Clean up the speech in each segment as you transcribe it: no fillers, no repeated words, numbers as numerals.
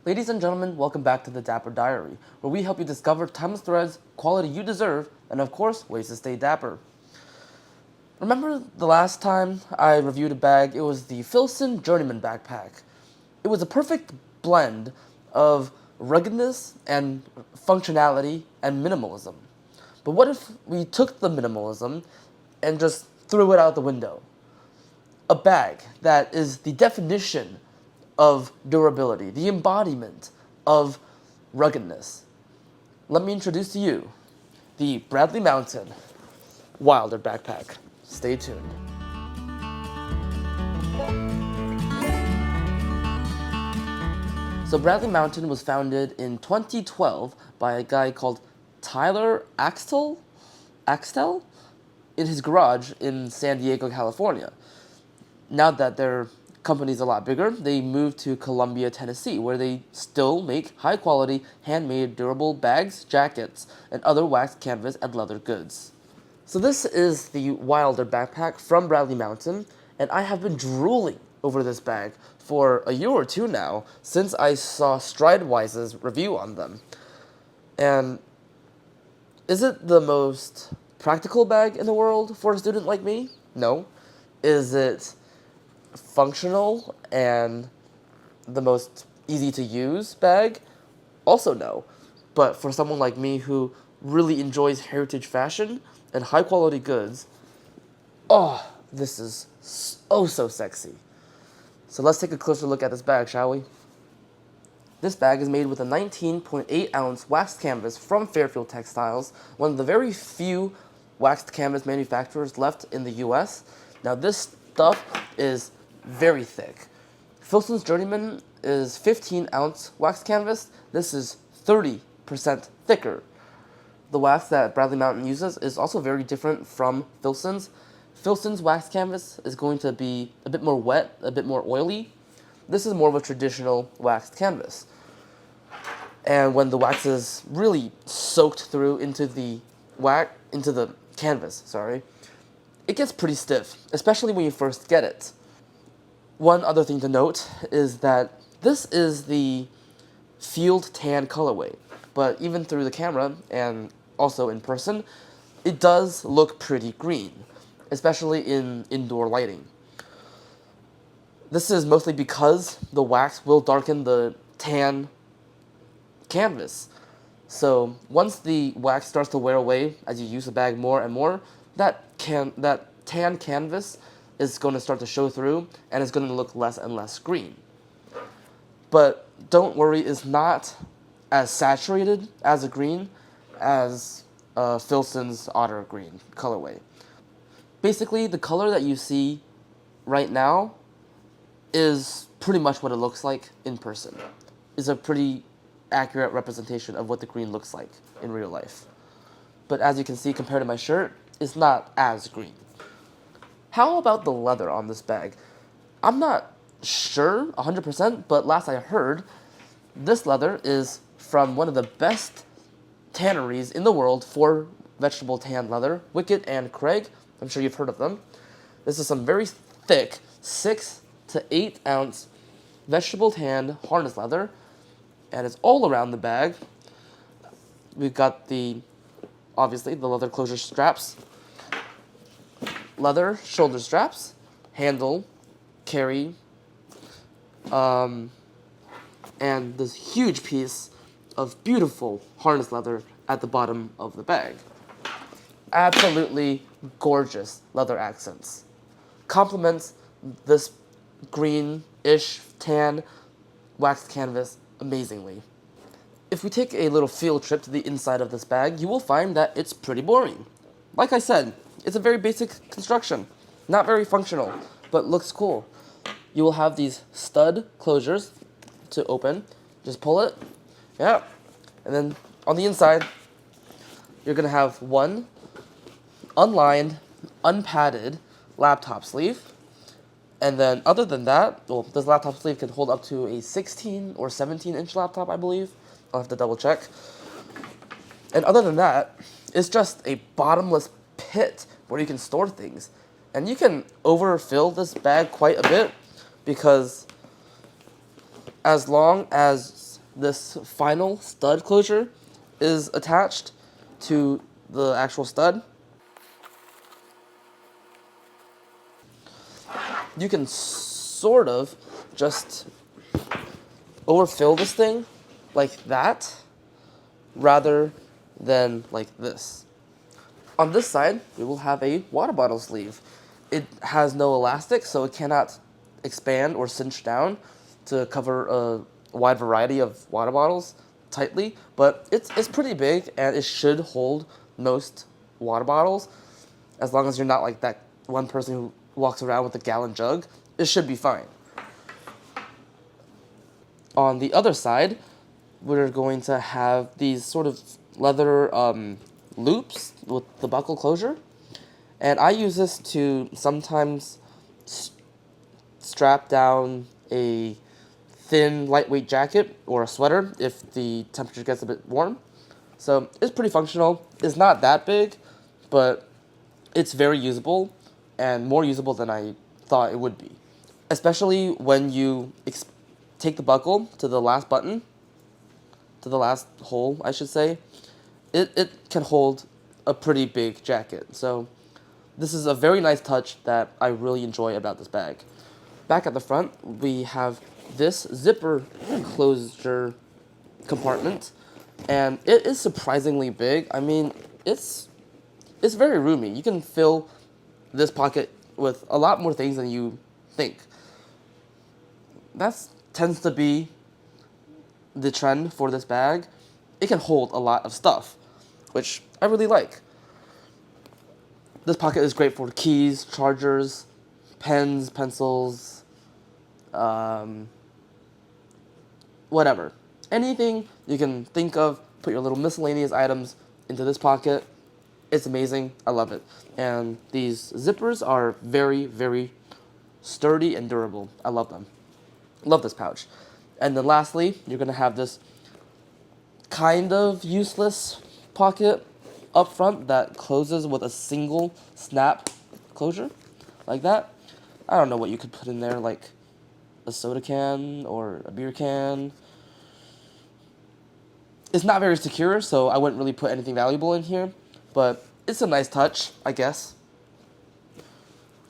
Ladies and gentlemen, welcome back to the Dapper Diary, where we help you discover timeless threads, quality you deserve, and of course, ways to stay dapper. Remember the last time I reviewed a bag? It was the Filson Journeyman backpack. It was a perfect blend of ruggedness and functionality and minimalism. But what if we took the minimalism and just threw it out the window? A bag that is the definition of durability, the embodiment of ruggedness. Let me introduce to you the Bradley Mountain Wilder backpack. Stay tuned. So Bradley Mountain was founded in 2012 by a guy called Tyler Axtell in his garage in San Diego, California. Now that their company's a lot bigger, they moved to Columbia, Tennessee, where they still make high-quality, handmade, durable bags, jackets, and other waxed canvas and leather goods. So this is the Wilder backpack from Bradley Mountain, and I have been drooling over this bag for a year or two now since I saw Stridewise's review on them. And is it the most practical bag in the world for a student like me? No. Is it functional and the most easy to use bag? Also no. But for someone like me who really enjoys heritage fashion and high quality goods, oh, this is so sexy. So let's take a closer look at this bag, shall we? This bag is made with a 19.8 ounce waxed canvas from Fairfield Textiles, one of the very few waxed canvas manufacturers left in the US. Now this stuff is very thick. Filson's Journeyman is 15 ounce waxed canvas. This is 30% thicker. The wax that Bradley Mountain uses is also very different from Filson's. Filson's waxed canvas is going to be a bit more wet, a bit more oily. This is more of a traditional waxed canvas. And when the wax is really soaked through into the canvas, it gets pretty stiff, especially when you first get it. One other thing to note is that this is the field tan colorway, but even through the camera and also in person, it does look pretty green, especially in indoor lighting. This is mostly because the wax will darken the tan canvas. So once the wax starts to wear away as you use the bag more and more, that tan canvas is going to start to show through and it's going to look less and less green. But don't worry, it's not as saturated as a green as Filson's Otter Green colorway. Basically, the color that you see right now is pretty much what it looks like in person. It's a pretty accurate representation of what the green looks like in real life. But as you can see, compared to my shirt, it's not as green. How about the leather on this bag? I'm not sure 100%, but last I heard, this leather is from one of the best tanneries in the world for vegetable tan leather, Wickett and Craig. I'm sure you've heard of them. This is some very thick 6 to 8 ounce vegetable tan harness leather, and it's all around the bag. We've got obviously the leather closure straps, leather shoulder straps, handle, carry, and this huge piece of beautiful harness leather at the bottom of the bag. Absolutely gorgeous leather accents. Complements this green-ish tan waxed canvas amazingly. If we take a little field trip to the inside of this bag, you will find that it's pretty boring. Like I said, it's a very basic construction, not very functional, but looks cool. You will have these stud closures to open. Just pull it, yeah, and then on the inside, you're gonna have one unlined, unpadded laptop sleeve. And then other than that, well, this laptop sleeve can hold up to a 16 or 17-inch laptop, I believe. I'll have to double check. And other than that, it's just a bottomless pit where you can store things. And you can overfill this bag quite a bit because as long as this final stud closure is attached to the actual stud. You can sort of just overfill this thing like that rather than like this. On this side, we will have a water bottle sleeve. It has no elastic, so it cannot expand or cinch down to cover a wide variety of water bottles tightly, but it's pretty big and it should hold most water bottles. As long as you're not like that one person who walks around with a gallon jug, it should be fine. On the other side, we're going to have these sort of leather loops with the buckle closure. And I use this to sometimes strap down a thin, lightweight jacket or a sweater if the temperature gets a bit warm. So it's pretty functional. It's not that big, but it's very usable and more usable than I thought it would be. Especially when you take the buckle to the last button, to the last hole, I should say, it can hold a pretty big jacket. So this is a very nice touch that I really enjoy about this bag. Back at the front, we have this zipper closure compartment, and it is surprisingly big. I mean, it's very roomy. You can fill this pocket with a lot more things than you think. That tends to be the trend for this bag. It can hold a lot of stuff, which I really like. This pocket is great for keys, chargers, pens, pencils, whatever. Anything you can think of, put your little miscellaneous items into this pocket. It's amazing. I love it. And these zippers are very, very sturdy and durable. I love them. Love this pouch. And then lastly, you're going to have this kind of useless pocket up front that closes with a single snap closure, like that. I don't know what you could put in there, like a soda can or a beer can. It's not very secure, so I wouldn't really put anything valuable in here, but it's a nice touch, I guess.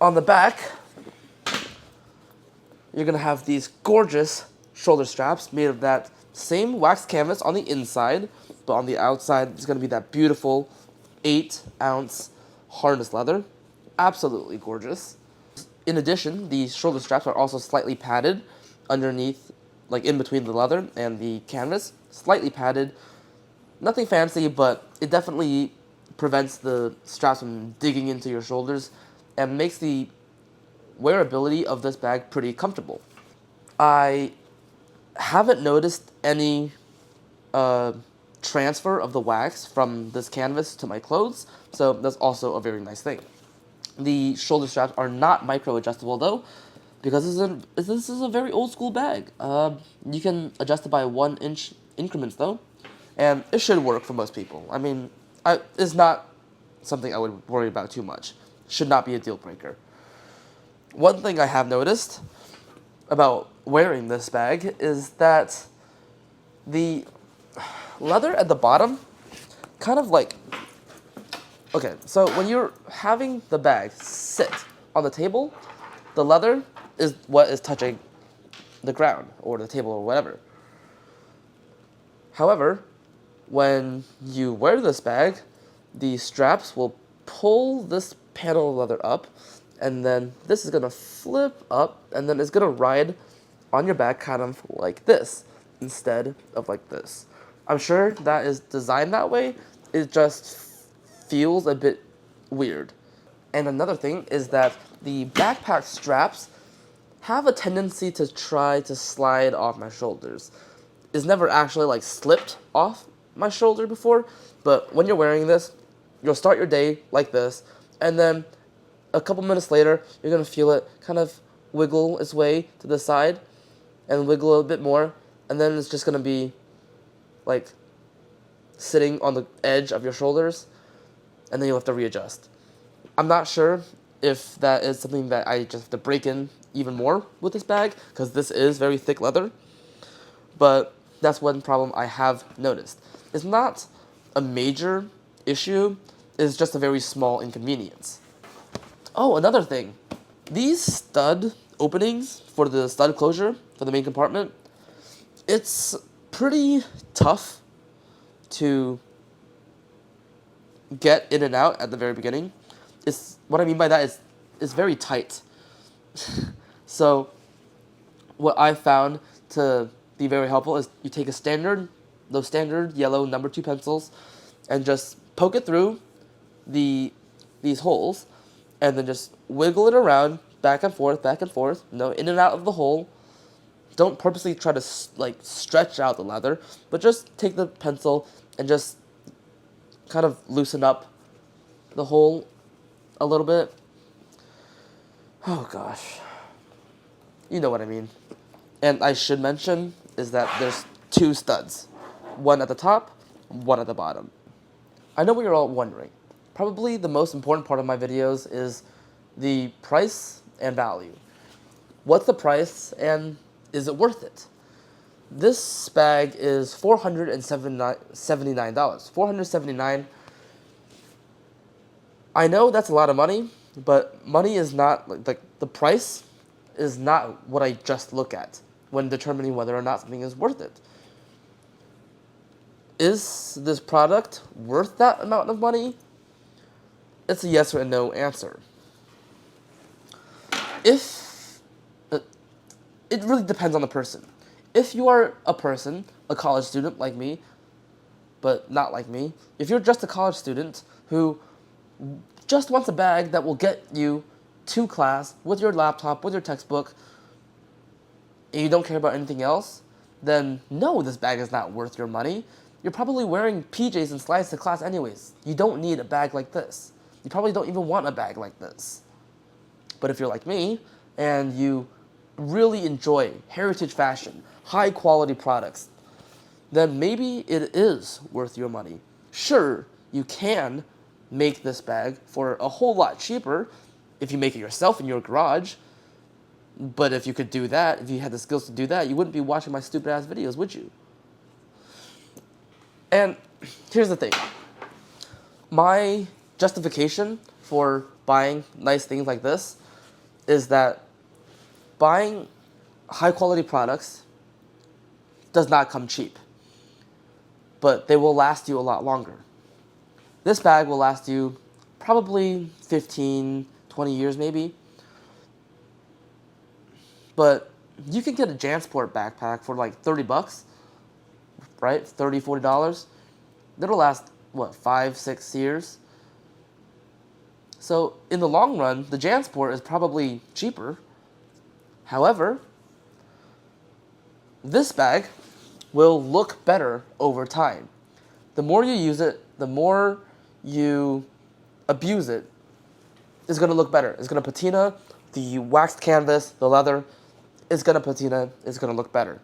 On the back, you're going to have these gorgeous shoulder straps made of that same wax canvas on the inside, but on the outside, it's going to be that beautiful 8-ounce harness leather. Absolutely gorgeous. In addition, these shoulder straps are also slightly padded underneath, like in between the leather and the canvas. Slightly padded. Nothing fancy, but it definitely prevents the straps from digging into your shoulders and makes the wearability of this bag pretty comfortable. I haven't noticed any transfer of the wax from this canvas to my clothes, so that's also a very nice thing. The shoulder straps are not micro-adjustable though, because this is a very old school bag. You can adjust it by 1-inch increments though, and it should work for most people. I mean, it's not something I would worry about too much. Should not be a deal breaker. One thing I have noticed about wearing this bag is that the leather at the bottom kind of like, okay, so when you're having the bag sit on the table, the leather is what is touching the ground or the table or whatever. However, when you wear this bag, the straps will pull this panel of leather up, and then this is going to flip up, and then it's going to ride on your back kind of like this instead of like this. I'm sure that is designed that way. It just feels a bit weird. And another thing is that the backpack straps have a tendency to try to slide off my shoulders. It's never actually like slipped off my shoulder before, but when you're wearing this, you'll start your day like this, and then a couple minutes later, you're going to feel it kind of wiggle its way to the side and wiggle a bit more, and then it's just going to be like sitting on the edge of your shoulders, and then you'll have to readjust. I'm not sure if that is something that I just have to break in even more with this bag, because this is very thick leather, but That's one problem I have noticed. It's not a major issue, it's just a very small inconvenience. Oh, another thing. These stud openings for the stud closure for the main compartment, it's pretty tough to get in and out at the very beginning. What I mean by that is it's very tight. So what I found to be very helpful is you take those standard yellow number 2 pencils and just poke it through these holes and then just wiggle it around back and forth, in and out of the hole. Don't purposely try to stretch out the leather, but just take the pencil and just kind of loosen up the hole a little bit. Oh gosh. You know what I mean. And I should mention is that there's 2 studs. One at the top, one at the bottom. I know what you're all wondering. Probably the most important part of my videos is the price and value. What's the price and is it worth it? This bag is $479. $479. I know that's a lot of money, but money is not like the price is not what I just look at when determining whether or not something is worth it. Is this product worth that amount of money? It's a yes or a no answer. It really depends on the person. If you are a college student like me, but not like me, if you're just a college student who just wants a bag that will get you to class with your laptop, with your textbook, and you don't care about anything else, then no, this bag is not worth your money. You're probably wearing PJs and slides to class anyways. You don't need a bag like this. You probably don't even want a bag like this. But if you're like me, and you really enjoy heritage fashion, high quality products, then maybe it is worth your money. Sure, you can make this bag for a whole lot cheaper if you make it yourself in your garage. But if you could do that, if you had the skills to do that, you wouldn't be watching my stupid ass videos, would you? And here's the thing. My justification for buying nice things like this is that buying high quality products does not come cheap, but they will last you a lot longer. This bag will last you probably 15, 20 years maybe. But you can get a JanSport backpack for like $30, right? $30, $40. That'll last, what, 5, 6 years? So in the long run, the JanSport is probably cheaper. However, this bag will look better over time. The more you use it, the more you abuse it, it's going to look better. It's going to patina, the waxed canvas, the leather, it's going to patina, it's going to look better.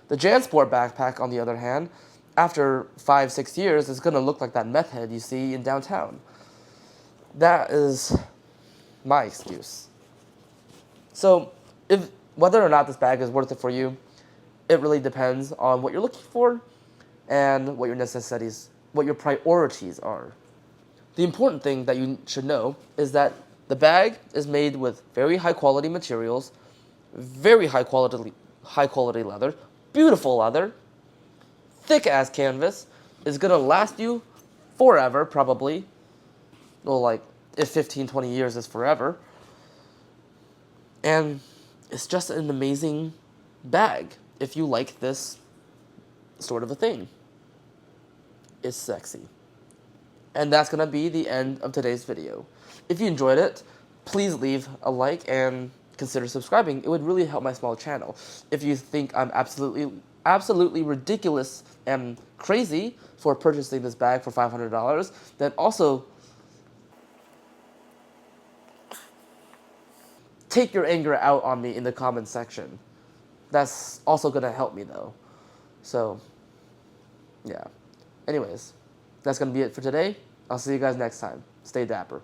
The JanSport backpack, on the other hand, after 5, 6 years, is going to look like that meth head you see in downtown. That is my excuse. So, whether or not this bag is worth it for you, it really depends on what you're looking for and what your necessities, what your priorities are. The important thing that you should know is that the bag is made with very high quality materials, very high quality leather, beautiful leather, thick ass canvas. Is gonna last you forever, probably. Well, like if 15, 20 years is forever. And it's just an amazing bag if you like this sort of a thing. It's sexy. And that's going to be the end of today's video. If you enjoyed it, please leave a like and consider subscribing. It would really help my small channel. If you think I'm absolutely ridiculous and crazy for purchasing this bag for $500, then also take your anger out on me in the comments section. That's also going to help me though. So, yeah. Anyways, that's going to be it for today. I'll see you guys next time. Stay dapper.